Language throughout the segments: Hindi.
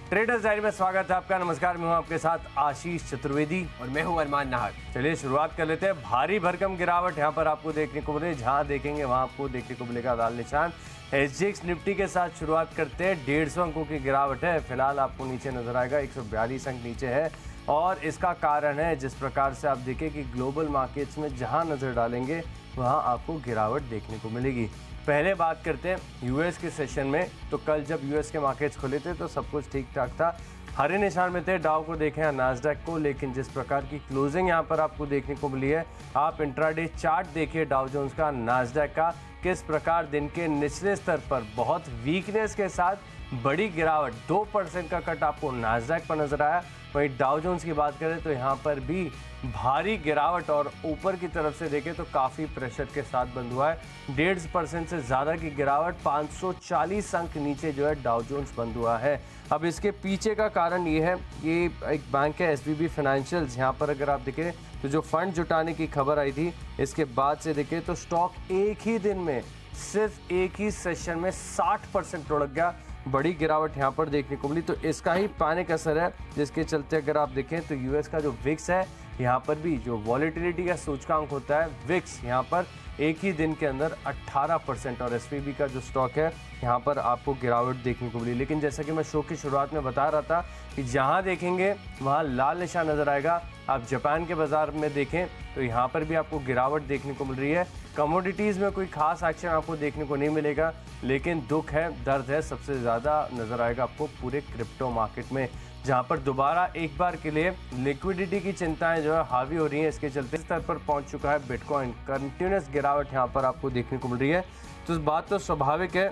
ट्रेडर्स डायरी में स्वागत है आपका। नमस्कार, मैं हूं आपके साथ आशीष चतुर्वेदी और मैं हूं अरमान नाहर। चलिए शुरुआत कर लेते हैं। भारी भरकम गिरावट यहां पर आपको देखने को मिले, जहां देखेंगे वहां आपको देखने को मिलेगा लाल निशान। एसजीएक्स निफ्टी के साथ शुरुआत करते हैं। 150 अंकों की गिरावट है। फिलहाल आपको नीचे नजर आएगा, 142 अंक नीचे है और इसका कारण है जिस प्रकार से आप देखें कि ग्लोबल मार्केट्स में जहां नजर डालेंगे वहां आपको गिरावट देखने को मिलेगी। पहले बात करते हैं यूएस के सेशन में। तो कल जब यूएस के मार्केट्स खुले थे तो सब कुछ ठीक ठाक था, हरे निशान में थे। डाउ को देखें या नास्डैक को, लेकिन जिस प्रकार की क्लोजिंग यहाँ पर आपको देखने को मिली है, आप इंट्राडे चार्ट देखिए डाउ जोन्स का, नास्डैक का, किस प्रकार दिन के निचले स्तर पर बहुत वीकनेस के साथ बड़ी गिरावट 2% का कट आपको नास्डैक पर नजर आया। वहीं डाउ जोन्स की बात करें तो यहाँ पर भी भारी गिरावट और ऊपर की तरफ से देखें तो काफ़ी प्रेशर के साथ बंद हुआ है। 1.5% से ज़्यादा की गिरावट, 540 अंक नीचे जो है डाउ जोन्स बंद हुआ है। अब इसके पीछे का कारण ये है, ये एक बैंक है एसवीबी फाइनेंशियल्स। यहाँ पर अगर आप देखें तो जो फंड जुटाने की खबर आई थी, इसके बाद से देखें तो स्टॉक एक ही दिन में सिर्फ एक ही सेशन में 60% लुढ़क गया। बड़ी गिरावट यहाँ पर देखने को मिली। तो इसका ही पैनिक असर है, जिसके चलते अगर आप देखें तो यूएस का जो विक्स है, यहाँ पर भी जो वॉलेटिलिटी का सूचकांक होता है विक्स, यहाँ पर एक ही दिन के अंदर 18% और एसवीबी का जो स्टॉक है यहाँ पर आपको गिरावट देखने को मिली। लेकिन जैसा कि मैं शो की शुरुआत में बता रहा था कि जहाँ देखेंगे वहाँ लाल निशान नज़र आएगा। आप जापान के बाज़ार में देखें तो यहाँ पर भी आपको गिरावट देखने को मिल रही है। कमोडिटीज़ में कोई खास एक्शन आपको देखने को नहीं मिलेगा, लेकिन दुख है, दर्द है, सबसे ज़्यादा नज़र आएगा आपको पूरे क्रिप्टो मार्केट में, जहां पर दोबारा एक बार के लिए लिक्विडिटी की चिंताएं जो है हावी हो रही हैं। इसके चलते स्तर पर पहुंच चुका है बिटकॉइन। कंटिन्यूस गिरावट यहां पर आपको देखने को मिल रही है। तो इस बात तो स्वाभाविक है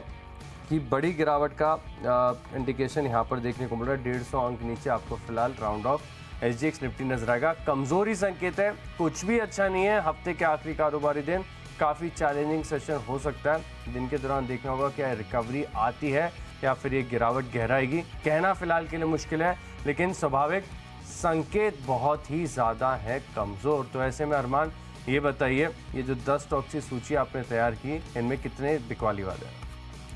कि बड़ी गिरावट का इंडिकेशन यहां पर देखने को मिल रहा है। 150 अंक नीचे आपको फिलहाल राउंड ऑफ एसजीएक्स निफ्टी नजर आएगा। कमजोरी संकेत है, कुछ भी अच्छा नहीं है। हफ्ते के आखिरी कारोबारी दिन काफ़ी चैलेंजिंग सेशन हो सकता है। दिन के दौरान देखना होगा क्या रिकवरी आती है या फिर ये गिरावट गहराएगी, कहना फिलहाल के लिए मुश्किल है, लेकिन स्वाभाविक संकेत बहुत ही ज़्यादा है कमज़ोर। तो ऐसे में अरमान ये बताइए, ये जो 10 स्टॉक्स की सूची आपने तैयार की, इनमें कितने बिकवाली वाले हैं?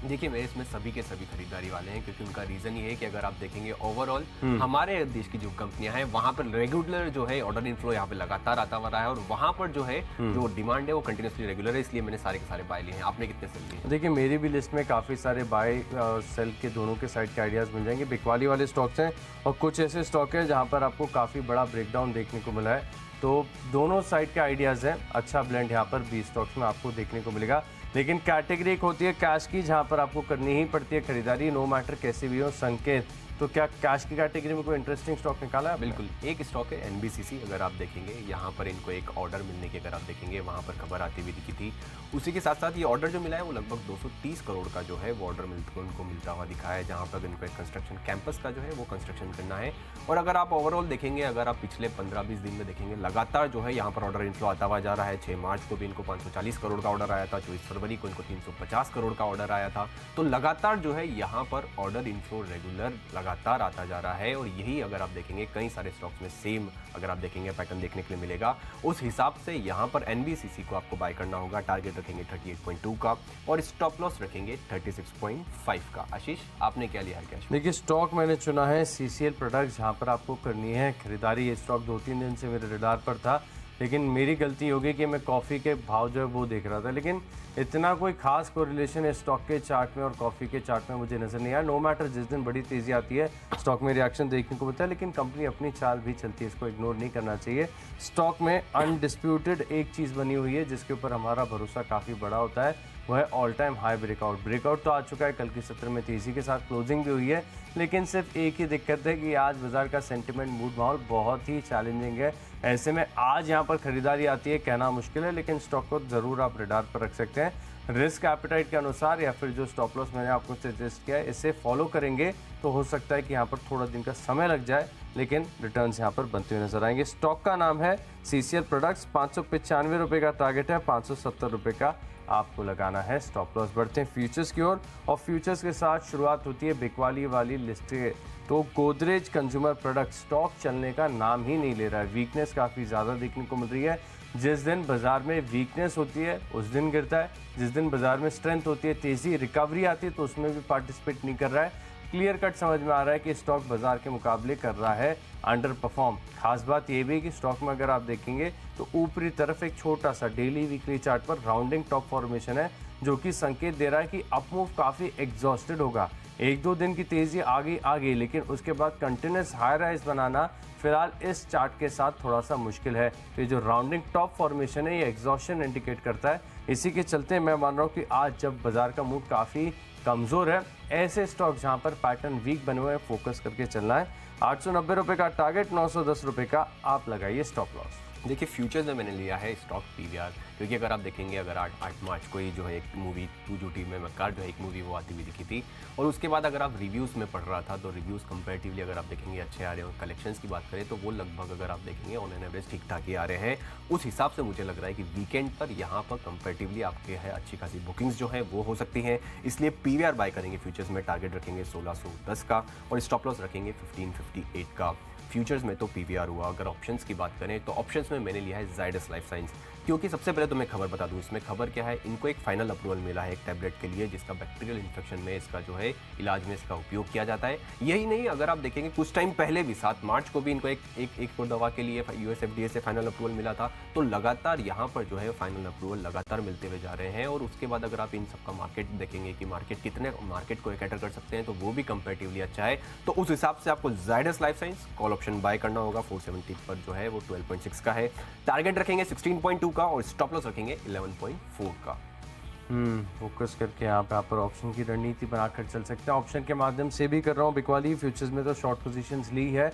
देखिए, मेरे इसमें सभी के सभी खरीदारी वाले हैं, क्योंकि उनका रीज़न ये है कि अगर आप देखेंगे ओवरऑल हमारे देश की जो कंपनियां हैं वहां पर रेगुलर जो है ऑर्डर इनफ्लो यहाँ पे लगातार आता हुआ रहा है और वहां पर जो है जो डिमांड है वो कंटिन्यूसली रेगुलर है। इसलिए मैंने सारे के सारे बाय लिए हैं। आपने कितने सेल लिए? देखिए, मेरी भी लिस्ट में काफ़ी सारे बाय और सेल के दोनों के साइड के आइडियाज़ मिल जाएंगे। बिकवाली वाले स्टॉक्स हैं और कुछ ऐसे स्टॉक हैं जहाँ पर आपको काफ़ी बड़ा ब्रेकडाउन देखने को मिला है। तो दोनों साइड के आइडियाज़ हैं। अच्छा ब्लेंड यहाँ पर 20 स्टॉक्स में आपको देखने को मिलेगा। लेकिन कैटेगरी एक होती है कैश की, जहाँ पर आपको करनी ही पड़ती है खरीदारी, नो मैटर कैसे भी हो। संकेत, तो क्या कैश की कैटेगरी में कोई इंटरेस्टिंग स्टॉक निकाला है? बिल्कुल, एक स्टॉक है एनबीसीसी। अगर आप देखेंगे यहाँ पर इनको एक ऑर्डर मिलने की अगर आप देखेंगे वहाँ पर खबर आती हुई दिखी थी। उसी के साथ साथ ये ऑर्डर जो मिला है वो लगभग 230 करोड़ का जो है वो ऑर्डर उनको मिलता हुआ दिखा है, जहाँ पर इनको एक कंस्ट्रक्शन कैंपस का जो है वो कंस्ट्रक्शन करना है। और अगर आप ओवरऑल देखेंगे, अगर आप पिछले 15-20 दिन में देखेंगे, लगातार जो है यहाँ पर ऑर्डर इनफ्लो आता हुआ जा रहा है। 6 मार्च को भी इनको 540 करोड़ का ऑर्डर आया था, 24 फरवरी को इनको 350 करोड़ का ऑर्डर आया था। तो लगातार जो है यहाँ पर ऑर्डर इनफ्लो रेगुलर लगातार आता जा रहा है और यही अगर आप देखेंगे कई सारे स्टॉक्स में सेम अगर आप देखेंगे पैटर्न देखने के लिए मिलेगा। उस हिसाब से यहाँ पर एनबीसीसी को आपको बाय करना होगा। टारगेट रखेंगे 38.2 का और स्टॉप लॉस रखेंगे 36.5 का। आशीष, आपने क्या लिया है कैश? देखिए, स्टॉक मैंने चुना है सीसीएल प्रोडक्ट्स, जहाँ पर आपको करनी है खरीदारी। ये स्टॉक 2-3 दिन से मेरे रडार पर था, लेकिन मेरी गलती होगी कि मैं कॉफ़ी के भाव जो है वो देख रहा था, लेकिन इतना कोई खास कोरिलेशन है स्टॉक के चार्ट में और कॉफ़ी के चार्ट में मुझे नज़र नहीं आया। नो मैटर, जिस दिन बड़ी तेज़ी आती है स्टॉक में रिएक्शन देखने को मिलता है, लेकिन कंपनी अपनी चाल भी चलती है, इसको इग्नोर नहीं करना चाहिए। स्टॉक में अनडिस्प्यूटेड एक चीज़ बनी हुई है जिसके ऊपर हमारा भरोसा काफ़ी बड़ा होता है, वह है ऑल टाइम हाई ब्रेकआउट तो आ चुका है। कल की सत्र में तेज़ी के साथ क्लोजिंग भी हुई है, लेकिन सिर्फ एक ही दिक्कत है कि आज बाजार का सेंटिमेंट मूड माहौल बहुत ही चैलेंजिंग है। ऐसे में आज यहाँ पर खरीदारी आती है कहना मुश्किल है, लेकिन स्टॉक को ज़रूर आप रडार पर रख सकते हैं। रिस्क एपेटाइट के अनुसार या फिर जो स्टॉप लॉस मैंने आपको सजेस्ट किया है, इसे फॉलो करेंगे तो हो सकता है कि यहाँ पर थोड़ा दिन का समय लग जाए, लेकिन रिटर्न्स यहाँ पर बनते हुए नजर आएंगे। स्टॉक का नाम है सीसीएल प्रोडक्ट्स। 595 रुपये का टारगेट है, 570 रुपये का आपको लगाना है स्टॉप लॉस। बढ़ते हैं फ्यूचर्स की ओर और फ्यूचर्स के साथ शुरुआत होती है बिकवाली वाली लिस्ट। तो गोदरेज कंज्यूमर प्रोडक्ट स्टॉक चलने का नाम ही नहीं ले रहा है। वीकनेस काफ़ी ज़्यादा देखने को मिल रही है। जिस दिन बाजार में वीकनेस होती है उस दिन गिरता है, जिस दिन बाजार में स्ट्रेंथ होती है, तेज़ी रिकवरी आती है, तो उसमें भी पार्टिसिपेट नहीं कर रहा है। क्लियर कट समझ में आ रहा है कि स्टॉक बाजार के मुकाबले कर रहा है अंडर परफॉर्म। खास बात ये भी है कि स्टॉक में अगर आप देखेंगे तो ऊपरी तरफ एक छोटा सा डेली वीकली चार्ट पर राउंडिंग टॉप फॉर्मेशन है, जो कि संकेत दे रहा है कि अपमूव काफ़ी एग्जॉस्टेड होगा। एक दो दिन की तेज़ी आ गई, लेकिन उसके बाद कंटिन्यूस हाई राइज बनाना फिलहाल इस चार्ट के साथ थोड़ा सा मुश्किल है। तो ये जो राउंडिंग टॉप फॉर्मेशन है ये एग्जॉस्शन इंडिकेट करता है। इसी के चलते मैं मान रहा हूँ कि आज जब बाजार का मूड काफ़ी कमज़ोर है, ऐसे स्टॉक जहाँ पर पैटर्न वीक बने हुए हैं फोकस करके चलना है। 890 रुपये का टारगेट, 910 रुपये का आप लगाइए स्टॉप लॉस। देखिए फ्यूचर्स में मैंने लिया है स्टॉक पीवीआर, क्योंकि अगर आप देखेंगे अगर 8 मार्च को ही जो है एक मूवी टू जो टीम में मक्कार जो है एक मूवी वो आती हुई दिखी थी, और उसके बाद अगर आप रिव्यूज़ में पढ़ रहा था तो रिव्यूज़ कंपैरेटिवली अगर आप देखेंगे अच्छे आ रहे हैं, और कलेक्शंस की बात करें तो वो लगभग अगर आप देखेंगे ऑन एन एवरेज ठीक ठाक ही आ रहे हैं। उस हिसाब से मुझे लग रहा है कि वीकेंड पर यहाँ पर कंपैरेटिवली आपके है अच्छी खासी बुकिंग्स जो है वो हो सकती हैं, इसलिए पीवीआर बाय करेंगे। फ्यूचर्स में टारगेट रखेंगे 1610 का और स्टॉप लॉस रखेंगे 1558 का। फ्यूचर्स में तो पीवीआर हुआ। अगर ऑप्शंस की बात करें तो ऑप्शंस में मैंने लिया है जायडस लाइफ साइंस, क्योंकि सबसे पहले तो मैं खबर बता दूं, इसमें खबर क्या है, इनको एक फाइनल अप्रूवल मिला है एक टैबलेट के लिए, जिसका बैक्टीरियल इन्फेक्शन में इसका जो है इलाज में इसका उपयोग किया जाता है। यही नहीं, अगर आप देखेंगे कुछ टाइम पहले भी 7 मार्च को भी इनको एक दवा के लिए यूएस एफडीए से फाइनल अप्रूवल मिला था। तो लगातार यहाँ पर जो है फाइनल अप्रूवल लगातार मिलते हुए जा रहे हैं। और उसके बाद अगर आप इन सबका मार्केट देखेंगे कि मार्केट को कैटर कर सकते हैं, तो वो भी कंपेरेटिवली अच्छा है। तो उस हिसाब से आपको Zydus life science call option buy करना होगा। 470 पर जो है वो 12.6 का है, टारगेट रखेंगे 16.2 का और स्टॉप लॉस रखेंगे 11.4 का। फोकस करके यहाँ पर ऑप्शन की रणनीति बनाकर चल सकते हैं। ऑप्शन के माध्यम से भी कर रहा हूँ बिकवाली, फ्यूचर्स में तो शॉर्ट पोजीशंस ली है।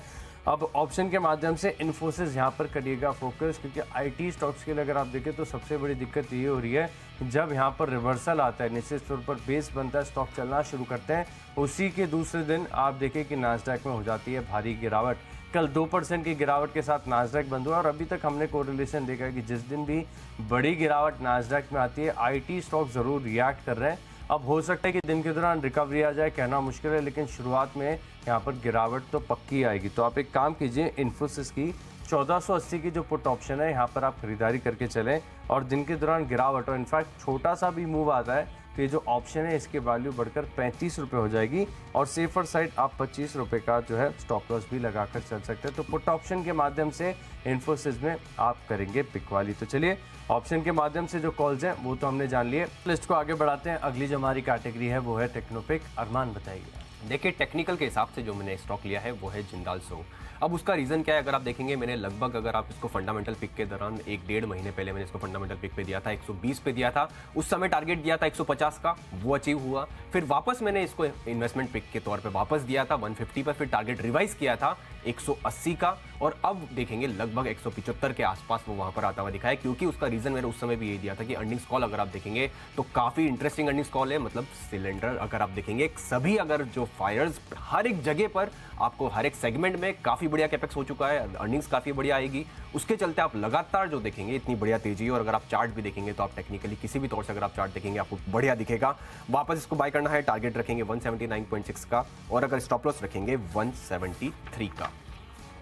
अब ऑप्शन के माध्यम से इन्फोसिस यहाँ पर करिएगा फोकस, क्योंकि आईटी स्टॉक्स के लिए अगर आप देखें तो सबसे बड़ी दिक्कत ये हो रही है, जब यहाँ पर रिवर्सल आता है, निश्चित तौर पर बेस बनता है, स्टॉक चलना शुरू करते हैं, उसी के दूसरे दिन आप देखें कि नास्डैक में हो जाती है भारी गिरावट। कल 2% की गिरावट के साथ नास्डैक बंद हुआ और अभी तक हमने कोरिलेशन देखा है कि जिस दिन भी बड़ी गिरावट नास्डैक में आती है, आईटी स्टॉक ज़रूर रिएक्ट कर रहे हैं। अब हो सकता है कि दिन के दौरान रिकवरी आ जाए, कहना मुश्किल है, लेकिन शुरुआत में यहाँ पर गिरावट तो पक्की आएगी। तो आप एक काम कीजिए, इन्फोसिस की 1480 की जो पुट ऑप्शन है यहाँ पर आप खरीदारी करके चलें, और दिन के दौरान गिरावट और इनफैक्ट छोटा सा भी मूव आता है तो ये जो ऑप्शन है इसकी वैल्यू बढ़कर 35 रुपये हो जाएगी, और सेफर साइड आप 25 रुपये का जो है स्टॉप लॉस भी लगाकर चल सकते हैं। तो पुट ऑप्शन के माध्यम से इन्फोसिस में आप करेंगे पिक वाली। तो चलिए ऑप्शन के माध्यम से जो कॉल्स हैं वो तो हमने जान लिए, लिस्ट को आगे बढ़ाते हैं। अगली जो हमारी कैटेगरी है वो है टेक्नोपिक। अरमान बताइए। देखिए टेक्निकल के हिसाब से जो मैंने स्टॉक लिया है वो है जिंदाल सो। अब उसका रीज़न क्या है, अगर आप देखेंगे मैंने लगभग, अगर आप इसको फंडामेंटल पिक के दौरान 1-1.5 महीने पहले मैंने इसको फंडामेंटल पिक पे दिया था, 120 पे दिया था। उस समय टारगेट दिया था 150 का, वो अचीव हुआ। फिर वापस मैंने इसको इन्वेस्टमेंट पिक के तौर पे वापस दिया था 150 पर, फिर टारगेट रिवाइज किया था 180 का, और अब देखेंगे लगभग 175 के आसपास वो वहां पर आता हुआ दिखा है। क्योंकि उसका रीज़न मैंने उस समय भी यही दिया था कि अर्निंग्स कॉल अगर आप देखेंगे तो काफ़ी इंटरेस्टिंग अर्निंग्स कॉल है। मतलब सिलेंडर अगर आप देखेंगे सभी, अगर जो फायर्स हर एक जगह पर आपको हर एक सेगमेंट में काफ़ी बढ़िया कैपेक्स हो चुका है, अर्निंग्स काफ़ी बढ़िया आएगी। उसके चलते आप लगातार जो देखेंगे इतनी बढ़िया तेजी, और अगर आप चार्ट भी देखेंगे तो आप टेक्निकली किसी भी तौर से अगर आप चार्ट देखेंगे आपको बढ़िया दिखेगा। वापस इसको बाय करना है, टारगेट रखेंगे 179.6 का, और अगर स्टॉप लॉस रखेंगे 173 का।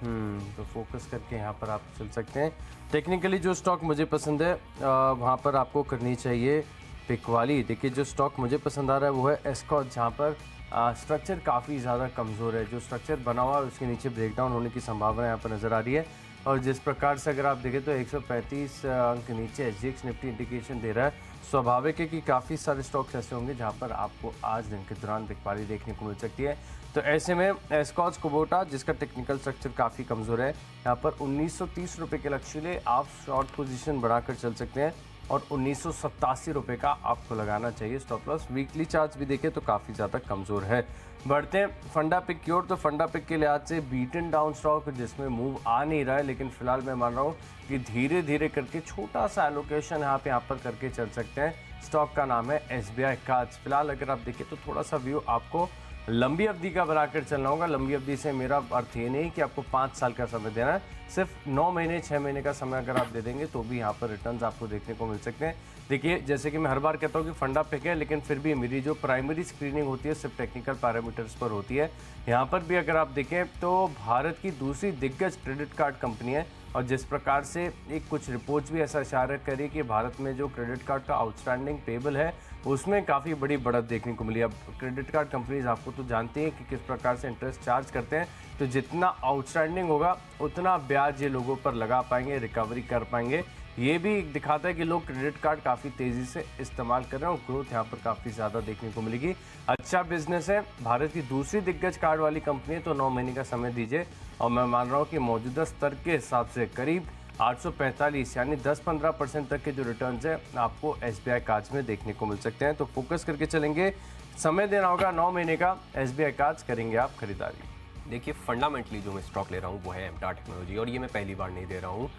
तो फोकस करके यहाँ पर आप चल सकते हैं। टेक्निकली जो स्टॉक मुझे पसंद है वहाँ पर आपको करनी चाहिए पिक वाली। देखिए जो स्टॉक मुझे पसंद आ रहा है वो है एस्कॉच, जहाँ पर स्ट्रक्चर काफ़ी ज़्यादा कमज़ोर है। जो स्ट्रक्चर बना हुआ है उसके नीचे ब्रेकडाउन होने की संभावना यहाँ पर नज़र आ रही है, और जिस प्रकार से अगर आप देखें तो 135 अंक नीचे SGX निफ्टी इंडिकेशन दे रहा है। स्वाभाविक है कि काफ़ी सारे स्टॉक्स ऐसे होंगे जहां पर आपको आज दिन के दौरान बिकवाली देखने को मिल सकती है। तो ऐसे में एस्कॉच कुबोटा, जिसका टेक्निकल स्ट्रक्चर काफ़ी कमज़ोर है, यहाँ पर 1930 रुपये के लक्ष्य ले आप शॉर्ट पोजीशन बढ़ाकर चल सकते हैं, और 1987 रुपये का आपको लगाना चाहिए स्टॉप लॉस। वीकली चार्ट भी देखें तो काफ़ी ज़्यादा कमज़ोर है। बढ़ते हैं फंडा पिक की ओर। तो फंडा पिक के लिहाज से बीटन डाउन स्टॉक जिसमें मूव आ नहीं रहा है, लेकिन फिलहाल मैं मान रहा हूँ कि धीरे धीरे करके छोटा सा एलोकेशन यहाँ पर करके चल सकते हैं। स्टॉक का नाम है SBI कार्ड्स। फिलहाल अगर आप देखें तो थोड़ा सा व्यू आपको लंबी अवधि का बनाकर चलना होगा। लंबी अवधि से मेरा अर्थ ये नहीं कि आपको 5 साल का समय देना है, सिर्फ 9 महीने 6 महीने का समय अगर आप दे देंगे तो भी यहाँ पर रिटर्न्स आपको देखने को मिल सकते हैं। देखिए जैसे कि मैं हर बार कहता हूँ कि फंडा पिक है, लेकिन फिर भी मेरी जो प्राइमरी स्क्रीनिंग होती है सिर्फ टेक्निकल पैरामीटर्स पर होती है। यहाँ पर भी अगर आप देखें तो भारत की दूसरी दिग्गज क्रेडिट कार्ड कंपनी है और जिस प्रकार से एक कुछ रिपोर्ट्स भी ऐसा इशारा करी कि भारत में जो क्रेडिट कार्ड का आउटस्टैंडिंग पेबल है उसमें काफ़ी बड़ी बढ़त देखने को मिली। अब क्रेडिट कार्ड कंपनीज आपको तो जानती हैं कि किस प्रकार से इंटरेस्ट चार्ज करते हैं, तो जितना आउटस्टैंडिंग होगा उतना ब्याज ये लोगों पर लगा पाएंगे, रिकवरी कर पाएंगे। ये भी दिखाता है कि लोग क्रेडिट कार्ड काफ़ी तेज़ी से इस्तेमाल कर रहे हैं और ग्रोथ यहाँ पर काफ़ी ज़्यादा देखने को मिलेगी। अच्छा बिजनेस है, भारत की दूसरी दिग्गज कार्ड वाली कंपनी है, तो 9 महीने का समय दीजिए और मैं मान रहा हूँ कि मौजूदा स्तर के हिसाब से करीब 845 यानी 10-15% तक के जो रिटर्न्स है आपको SBI कार्ड्स में देखने को मिल सकते हैं। तो फोकस करके चलेंगे, समय देना होगा 9 महीने का, SBI कार्ड्स करेंगे आप खरीदारी। देखिए फंडामेंटली जो मैं स्टॉक ले रहा हूँ वो है एमटार टेक्नोलॉजी, और ये मैं पहली बार नहीं दे रहा हूँ।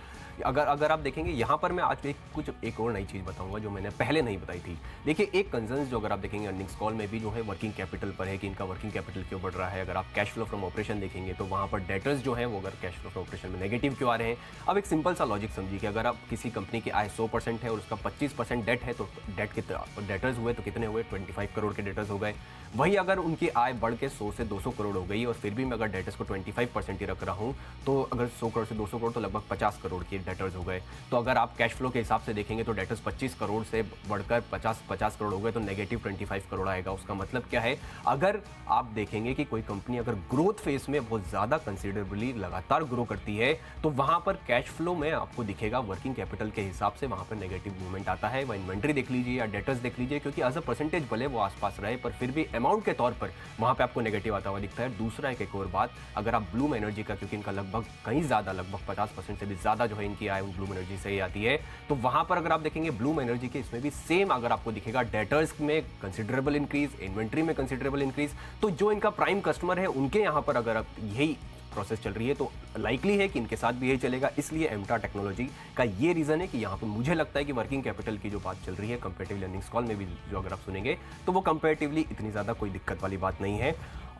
अगर आप देखेंगे यहाँ पर मैं आज एक और नई चीज़ बताऊंगा जो मैंने पहले नहीं बताई थी। देखिए एक कंसर्न जो अगर आप देखेंगे अर्निंग्स कॉल में भी जो है वर्किंग कैपिटल पर है कि इनका वर्किंग कैपिटल क्यों बढ़ रहा है। अगर आप कैश फ्लो फ्रॉम ऑपरेशन देखेंगे तो वहाँ पर डेटर्स जो है वो अगर कैश फ्लो फ्रॉम ऑपरेशन में नेगेटिव क्यों आ रहे हैं। अब एक सिंपल सा लॉजिक समझिए कि अगर आप किसी कंपनी की आय 100% है और उसका 25% डेट है तो डेट के डेटर्स हुए तो कितने हुए, 25 करोड़ के डेटर्स हो गए। वही अगर उनकी आय बढ़ के 100 से 200 करोड़ हो गई और फिर भी मैं अगर डेटर्स को 25% ही रख रहा हूँ तो अगर 100 करोड़ से 200 करोड़ तो लगभग 50 करोड़ के डेटर्स हो गए। तो अगर आप कैश फ्लो के हिसाब से देखेंगे तो डेटर्स 25 करोड़ से बढ़कर 50 करोड़ हो गए तो नेगेटिव 25 करोड़ आएगा। उसका मतलब क्या है, अगर आप देखेंगे कि कोई कंपनी अगर ग्रोथ फेज में बहुत ज़्यादा कंसिडरेबली लगातार ग्रो करती है तो वहाँ पर कैश फ्लो में आपको दिखेगा वर्किंग कैपिटल के हिसाब से वहाँ पर नेगेटिव मूवमेंट आता है। वह इन्वेंट्री देख लीजिए या डेटर्स देख लीजिए, क्योंकि एज अ परसेंटेज भले वो आसपास रहे पर फिर भी अमाउंट के तौर पर वहाँ पे आपको नेगेटिव आता हुआ दिखता है। दूसरा एक और बात, अगर आप ब्लूम एनर्जी का, क्योंकि इनका लगभग कहीं ज़्यादा लगभग 50% से भी ज़्यादा जो है इनकी आय ब्लूम एनर्जी से ही आती है, तो वहाँ पर अगर आप देखेंगे ब्लूम एनर्जी के इसमें भी सेम अगर आपको दिखेगा डेटर्स में कंसिडरेबल इंक्रीज, इन्वेंट्री में कंसिडरेबल इंक्रीज। तो जो इनका प्राइम कस्टमर है उनके यहाँ पर अगर आप यही प्रोसेस चल रही है तो लाइकली है कि इनके साथ भी यही चलेगा। इसलिए एमटार टेक्नोलॉजी का ये रीजन है कि यहाँ पर मुझे लगता है कि वर्किंग कैपिटल की जो बात चल रही है कंपैरेटिवली अर्निंग्स कॉल में भी जो अगर आप सुनेंगे तो वो कंपैरेटिवली इतनी ज़्यादा कोई दिक्कत वाली बात नहीं है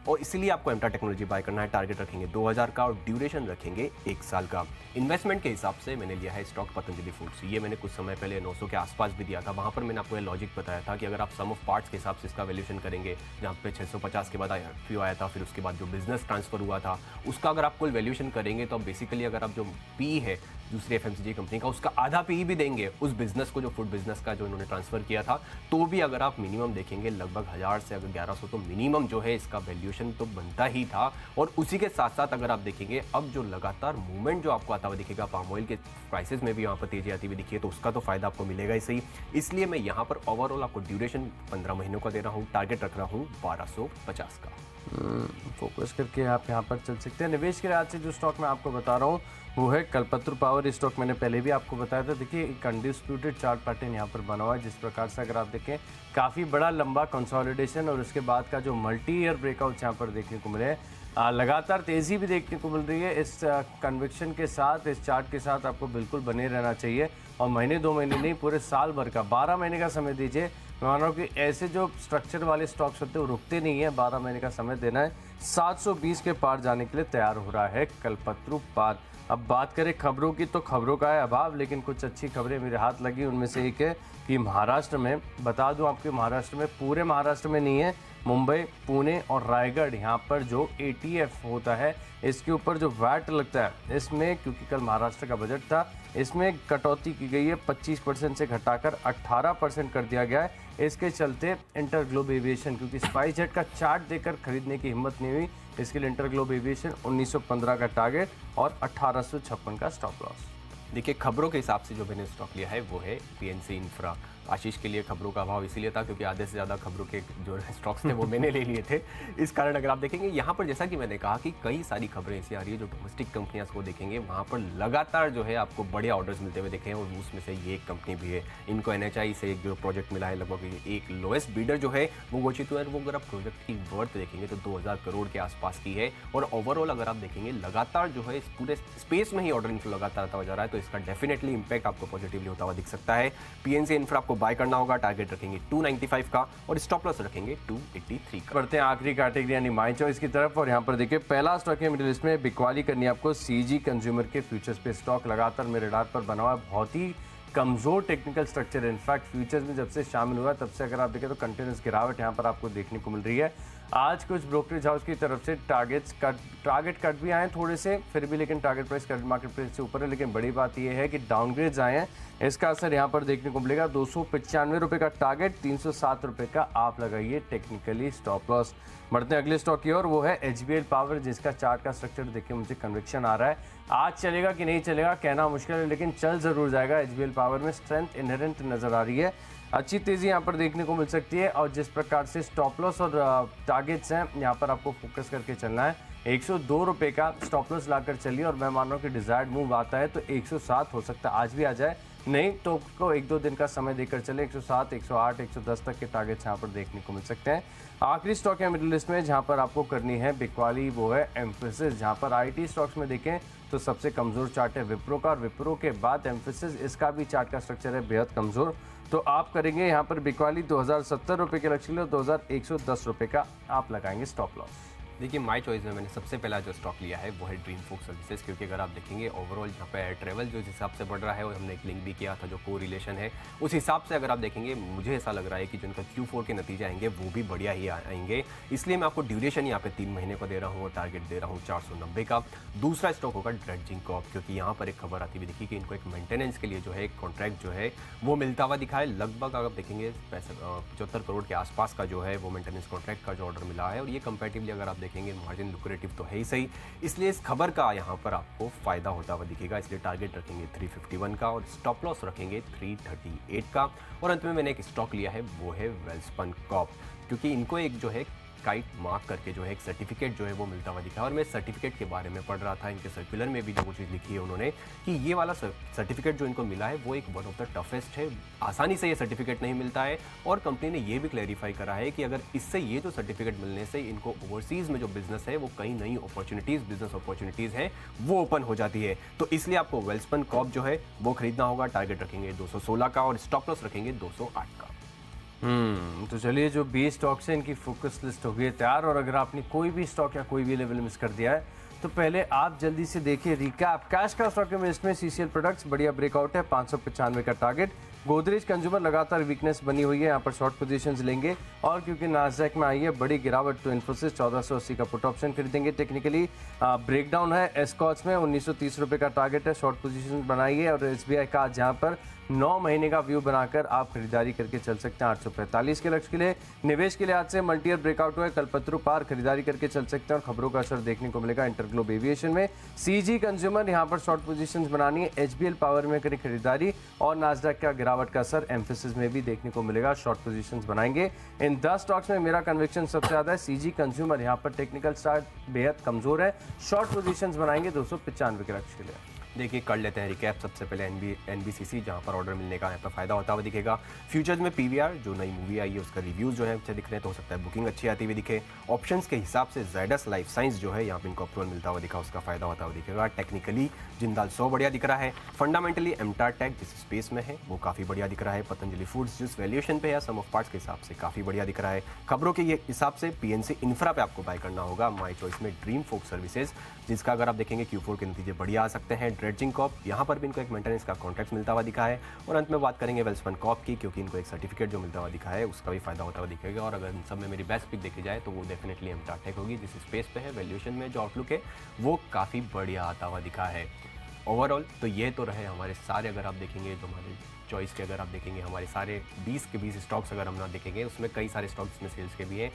और इसीलिए आपको एमटार टेक्नोलॉजी बाय करना है। टारगेट रखेंगे 2000 का और ड्यूरेशन रखेंगे 1 साल का। इन्वेस्टमेंट के हिसाब से मैंने लिया है स्टॉक पतंजलि फूड्स। ये मैंने कुछ समय पहले 900 के आसपास भी दिया था। वहाँ पर मैंने आपको ये लॉजिक बताया था कि अगर आप सम ऑफ पार्ट्स के हिसाब से इसका वैल्यूएशन करेंगे, जहाँ पे 650 के बाद IPO आया था, फिर उसके बाद जो बिजनेस ट्रांसफर हुआ था उसका अगर आप कोई वैल्यूएशन करेंगे तो बेसिकली अगर आप जो पी है दूसरी FMCG कंपनी का उसका आधा पी भी देंगे उस बिजनेस को, जो फूड बिजनेस का जो इन्होंने ट्रांसफर किया था, तो भी अगर आप मिनिमम देखेंगे लगभग 1000 से अगर 1100 तो मिनिमम जो है इसका वैल्यूएशन तो बनता ही था। और उसी के साथ साथ अगर आप देखेंगे अब जो लगातार मूवमेंट जो आपको आता हुआ दिखेगा, पाम ऑयल के प्राइसेस में भी यहाँ पर तेजी आती हुई दिखी है, तो उसका तो फायदा आपको मिलेगा ही सही। इसलिए मैं यहाँ पर ओवरऑल आपको ड्यूरेशन 15 महीनों का दे रहा हूँ, टारगेट रख रहा हूँ 1250 का। फोकस करके आप यहाँ पर चल सकते हैं। निवेश के लिहाज से जो स्टॉक मैं आपको बता रहा हूँ वो है कल्पतरू पावर। स्टॉक मैंने पहले भी आपको बताया था। देखिए एक अनडिस्प्यूटेड चार्ट पैटर्न यहाँ पर बना हुआ है, जिस प्रकार से अगर आप देखें काफ़ी बड़ा लंबा कंसोलिडेशन और उसके बाद का जो मल्टी ईयर ब्रेकआउट यहाँ पर देखने को मिले, लगातार तेज़ी भी देखने को मिल रही है। इस कन्विक्शन के साथ, इस चार्ट के साथ आपको बिल्कुल बने रहना चाहिए और महीने 2 महीने नहीं, पूरे साल भर का 12 महीने का समय दीजिए। मैं मान रहा हूँ कि ऐसे जो स्ट्रक्चर वाले स्टॉक्स होते हैं वो रुकते नहीं है, 12 महीने का समय देना है। 720 के पार जाने के लिए तैयार हो रहा है कल्पतरू पार। अब बात करें खबरों की, तो खबरों का है अभाव, लेकिन कुछ अच्छी खबरें मेरे हाथ लगी। उनमें से एक है कि महाराष्ट्र में, बता दूं आपके, महाराष्ट्र में, पूरे महाराष्ट्र में नहीं है, मुंबई, पुणे और रायगढ़, यहाँ पर जो ATF होता है इसके ऊपर जो वैट लगता है, इसमें क्योंकि कल महाराष्ट्र का बजट था, इसमें कटौती की गई है। 25% से घटाकर 18% कर दिया गया है। इसके चलते इंटरग्लोब एविएशन, क्योंकि स्पाइसजेट का चार्ट देकर खरीदने की हिम्मत नहीं हुई, इसके लिए इंटरग्लोब एविएशन 1915 का टारगेट और 1856 का स्टॉप लॉस। देखिए खबरों के हिसाब से जो मैंने स्टॉक लिया है वो है PNC इंफ्रा। आशीष के लिए खबरों का अभाव इसीलिए था क्योंकि आधे से ज़्यादा खबरों के जो स्टॉक्स थे वो मैंने ले लिए थे। इस कारण अगर आप देखेंगे यहाँ पर, जैसा कि मैंने कहा कि कई सारी खबरें ऐसी आ रही है जो डोमेस्टिक कंपनियां को देखेंगे वहाँ पर लगातार जो है आपको बड़े ऑर्डर्स मिलते हुए देखे हैं और उसमें से ये एक कंपनी भी है। इनको NHI से एक जो प्रोजेक्ट मिला है, लगभग एक लोएस्ट बीडर जो है वो घोषित हुआ है। वो अगर आप प्रोजेक्ट की वर्थ देखेंगे तो 2000 करोड़ के आसपास की है और ओवरऑल अगर आप देखेंगे लगातार जो है इस पूरे स्पेस में ही ऑर्डर इन्फ्लो लगातार आता हुआ जा रहा है, तो इसका डेफिनेटली इंपैक्ट आपको पॉजिटिवली होता हुआ दिख सकता है। PNC इंफ्रा आपको बाय करना होगा, टारगेट रखेंगे 295 का और स्टॉप लॉस रखेंगे 283 का। बढ़ते हैं आखिरी कैटेगरी यानी माय चॉइस की तरफ और यहाँ पर देखिए पहला स्टॉक है मिडिल ईस्ट में, बिकवाली करनी है आपको। CG कंज्यूमर के फ्यूचर्स पे स्टॉक लगातार मेरे रडार पर बना हुआ है। बहुत ही कमजोर टेक्निकल स्ट्रक्चर है। इनफैक्ट फ्यूचर्स में जब से शामिल हुआ तब से अगर आप देखें तो कंटिन्यूस गिरावट यहाँ पर आपको देखने को मिल रही है। आज कुछ ब्रोकरेज हाउस की तरफ से टारगेट कट भी आए थोड़े से, फिर भी लेकिन target price current market price से ऊपर है। लेकिन बड़ी बात यह है कि डाउनग्रेड्स आए हैं, इसका असर यहाँ पर देखने को मिलेगा। 295 रुपये का टारगेट, 307 रुपये का आप लगाइए टेक्निकली स्टॉप लॉस। बढ़ते हैं अगले स्टॉक की ओर, वो है HBL पावर, जिसका चार्ट का स्ट्रक्चर देखिए मुझे कन्विक्शन आ रहा है। आज चलेगा कि नहीं चलेगा कहना मुश्किल है, लेकिन चल जरूर जाएगा। HBL पावर में स्ट्रेंथ इनहेरेंट नजर आ रही है, अच्छी तेज़ी यहाँ पर देखने को मिल सकती है। और जिस प्रकार से स्टॉप लॉस और टारगेट्स हैं, यहाँ पर आपको फोकस करके चलना है। 102 रुपये का स्टॉप लॉस लाकर चलिए, और मैं मान रहा हूँ कि डिजायर्ड मूव आता है तो 107 हो सकता है आज भी आ जाए, नहीं तो उसको 1-2 दिन का समय देकर चले। 107, 108, 110 तक के टारगेट्स यहाँ पर देखने को मिल सकते हैं। आखिरी स्टॉक है मिडिल लिस्ट में जहाँ पर आपको करनी है बिकवाली, वो है एम्फेसिस। जहाँ पर IT स्टॉक्स में देखें तो सबसे कमज़ोर चार्ट है विप्रो का, और विप्रो के बाद एम्फेसिस, इसका भी चार्ट का स्ट्रक्चर है बेहद कमज़ोर। तो आप करेंगे यहाँ पर बिकवाली 2070 रुपये के लक्ष्य के लिए, 2110 रुपये का आप लगाएंगे स्टॉप लॉस। देखिए माय चॉइस में मैंने सबसे पहला जो स्टॉक लिया है वो है ड्रीम फोक सर्विसेज, क्योंकि अगर आप देखेंगे ओवरऑल यहाँ पे एयर ट्रैवल जो जिस हिसाब से बढ़ रहा है, और हमने एक लिंक भी किया था जो को रिलेशन है, उस हिसाब से अगर आप देखेंगे मुझे ऐसा लग रहा है कि जो इनका Q4 के नतीजे आएंगे वो भी बढ़िया ही आएंगे। इसलिए मैं आपको ड्यूरेशन यहाँ पे 3 महीने का दे रहा हूँ और टारगेट दे रहा हूँ 490 का। दूसरा स्टॉक होगा ड्रेडजिंग कॉर्प, क्योंकि यहाँ पर एक खबर आती हुई देखी कि इनको एक मेंटेनेंस के लिए जो है एक कॉन्ट्रैक्ट जो है वो मिलता हुआ दिखा है। लगभग अगर आप देखेंगे 75 करोड़ के आसपास का जो है वो मेंटेनेंस कॉन्ट्रैक्ट का जो ऑर्डर मिला है, और ये कंपैरेटिवली अगर आप देखेंगे मार्जिन तो है ही सही, इसलिए इस खबर का यहाँ पर आपको फायदा होता हुआ दिखेगा। इसलिए टारगेट रखेंगे 351 का और स्टॉप लॉस रखेंगे 338 का। और अंत में मैंने एक स्टॉक लिया है वो है वेल्सपन कॉर्प, क्योंकि इनको एक जो है काइट मार्क करके जो है एक सर्टिफिकेट जो है वो मिलता हुआ दिखा। और मैं सर्टिफिकेट के बारे में पढ़ रहा था, इनके सर्कुलर में भी जो चीज़ लिखी है उन्होंने कि ये वाला सर्टिफिकेट जो इनको मिला है वो एक वन ऑफ द टफेस्ट है, आसानी से ये सर्टिफिकेट नहीं मिलता है। और कंपनी ने ये भी क्लैरिफाई करा है कि अगर इससे ये जो सर्टिफिकेट मिलने से इनको ओवरसीज़ में जो बिजनेस है वो कई नई बिजनेस अपॉर्चुनिटीज़ हैं वो ओपन हो जाती है। तो इसलिए आपको वेल्सपन कॉर्प जो है वो खरीदना होगा। टारगेट रखेंगे 216 का और स्टॉप लॉस रखेंगे 208 का। तो चलिए, जो 20 स्टॉक्स हैं इनकी फोकस लिस्ट हो गई है तैयार। और अगर आपने कोई भी स्टॉक या कोई भी लेवल मिस कर दिया है तो पहले आप जल्दी से देखिए रिकैप। कैश का स्टॉक में लिस्ट में CCL प्रोडक्ट्स बढ़िया ब्रेकआउट है, 595 का टारगेट। गोदरेज कंज्यूमर लगातार वीकनेस बनी हुई है, यहाँ पर शॉर्ट पोजीशंस लेंगे। और क्योंकि नास्डैक में आई है बड़ी गिरावट तो इन्फोसिस 1480 का पुट ऑप्शन खरीदेंगे। टेक्निकली ब्रेकडाउन है एस्कॉच में 1930 रुपये का टारगेट है, शॉर्ट पोजीशन बनाइए। और SBI का जहाँ पर 9 महीने का व्यू बनाकर आप खरीदारी करके चल सकते हैं 845 के लक्ष्य के लिए। निवेश के लिहाज से मल्टीयर ब्रेकआउट हुआ है, कल्पत्रु पार खरीदारी करके चल सकते हैं और खबरों का असर देखने को मिलेगा इंटरग्लोब एविएशन में। CG कंज्यूमर यहाँ पर शॉर्ट पोजीशंस बनानी है, HBL पावर में करें खरीदारी। और नास्डैक का गिरावट का असर एम्फेसिस में भी देखने को मिलेगा, शॉर्ट पोजीशंस बनाएंगे। इन 10 स्टॉक्स में मेरा कन्विक्शन सबसे ज़्यादा है। CG कंज्यूमर यहाँ पर टेक्निकल स्टार्ट बेहद कमजोर है, शॉर्ट पोजीशंस बनाएंगे 295 के लक्ष्य के लिए। देखिए कर लेते हैं रिकैप। सबसे पहले NBCC जहाँ पर ऑर्डर मिलने का यहाँ पर फायदा होता हुआ दिखेगा। फ्यूचर्स में PVR जो नई मूवी आई है उसका रिव्यूज़ जो है अच्छे दिख रहे हैं, तो हो सकता है बुकिंग अच्छी आती हुई दिखे। ऑप्शंस के हिसाब से ज़ायडस लाइफ साइंस जो है यहाँ पे इनको अप्रूवल मिलता हुआ दिखा, उसका फायदा होता हुआ दिखेगा। टेक्निकली जिंदाल 100 बढ़िया दिख रहा है। फंडामेंटली एमटार टेक जिस स्पेस में है वो काफ़ी बढ़िया दिख रहा है। पतंजलि फूड्स जिस वैल्यूएशन पे है सम ऑफ पार्ट्स के हिसाब से काफ़ी बढ़िया दिख रहा है। खबरों के ये हिसाब से PNC इंफ्रा पे आपको बाय करना होगा। माय चॉइस में ड्रीम फोक सर्विसेज, जिसका अगर आप देखेंगे Q4 के नतीजे बढ़िया आ सकते हैं। ड्रेडजिंग कॉर्प यहाँ पर भी इनको एक मेंटेनेंस का कॉन्ट्रैक्ट मिलता हुआ दिखा है। और अंत में बात करेंगे वेल्सपन कॉर्प की, क्योंकि इनको एक सर्टिफिकेट जो मिलता हुआ दिखा है उसका भी फायदा होता हुआ दिखेगा। और अगर इन सब में मेरी बेस्ट पिक देखी जाए तो वो डेफिनेटली एमटार टेक होगी, जिस स्पेस पे है वैल्यूएशन में जो आउटलुक है वो काफ़ी बढ़िया आता हुआ दिखा है। ओवरऑल तो ये तो रहे हमारे सारे, अगर आप देखेंगे जो हमारे चॉइस के, अगर आप देखेंगे हमारे सारे 20 के 20 स्टॉक्स अगर हम ना देखेंगे उसमें कई सारे स्टॉक्स में सेल्स के भी हैं।